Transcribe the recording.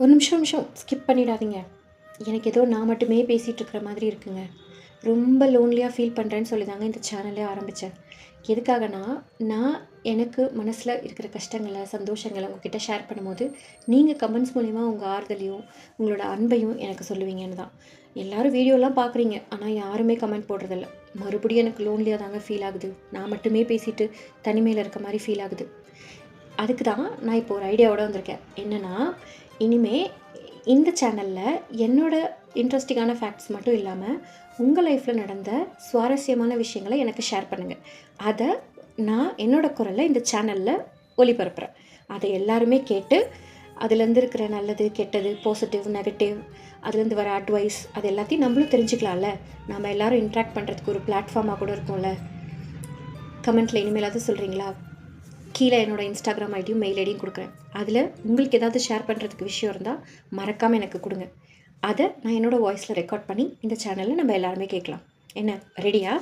ஒரு நிமிஷம் ஸ்கிப் பண்ணிடாதீங்க. எனக்கு ஏதோ நான் மட்டுமே பேசிகிட்டு இருக்கிற மாதிரி இருக்குங்க. ரொம்ப லோன்லியாக ஃபீல் பண்ணுறேன்னு சொல்லி தாங்க இந்த சேனலே ஆரம்பித்தேன். எதுக்காகனா, நான் எனக்கு மனசில் இருக்கிற கஷ்டங்களை, சந்தோஷங்களை உங்ககிட்ட ஷேர் பண்ணும்போது, நீங்கள் கமெண்ட்ஸ் மூலிமா உங்கள் ஆறுதலையும், உங்களோட அன்பையும் எனக்கு சொல்லுவீங்கன்னு தான். எல்லாரும் வீடியோலாம் பார்க்குறீங்க, ஆனால் யாருமே கமெண்ட் போடுறதில்ல. மறுபடியும் எனக்கு லோன்லியாக தாங்க ஃபீல் ஆகுது. நான் மட்டுமே பேசிட்டு தனிமையில் இருக்க மாதிரி ஃபீல் ஆகுது. அதுக்கு தான் நான் இப்போ ஒரு ஐடியாவோட வந்திருக்கேன். என்னென்னா, இனிமே இந்த சேனலில் என்னோட இன்ட்ரெஸ்டிங்கான ஃபேக்ட்ஸ் மட்டும் இல்லாமல் உங்கள் லைஃப்பில் நடந்த சுவாரஸ்யமான விஷயங்களை எனக்கு ஷேர் பண்ணுங்கள். அதை நான் என்னோடய குரலில் இந்த சேனலில் ஒளிபரப்புகிறேன். அதை எல்லாருமே கேட்டு அதுலேருந்து இருக்கிற நல்லது, கெட்டது, பாசிட்டிவ், நெகட்டிவ், அதுலேருந்து வர அட்வைஸ் அது எல்லாத்தையும் நம்மளும் தெரிஞ்சுக்கலாம்ல. நம்ம எல்லோரும் இன்ட்ராக்ட் பண்ணுறதுக்கு ஒரு பிளாட்ஃபார்மாக கூட இருக்கும்ல. கமெண்ட்டில் இனிமேலாவது சொல்கிறீங்களா? கீழே என்னோடய இன்ஸ்டாகிராம் ஐடியும் மெயில் ஐடியும் கொடுக்குறேன். அதில் உங்களுக்கு ஏதாவது ஷேர் பண்ணுறதுக்கு விஷயம் இருந்தால் மறக்காமல் எனக்கு கொடுங்க. அதை நான் என்னோடய வாய்ஸில் ரெக்கார்ட் பண்ணி இந்த சேனலில் நம்ம எல்லாருமே கேட்கலாம். என்ன, ரெடியா?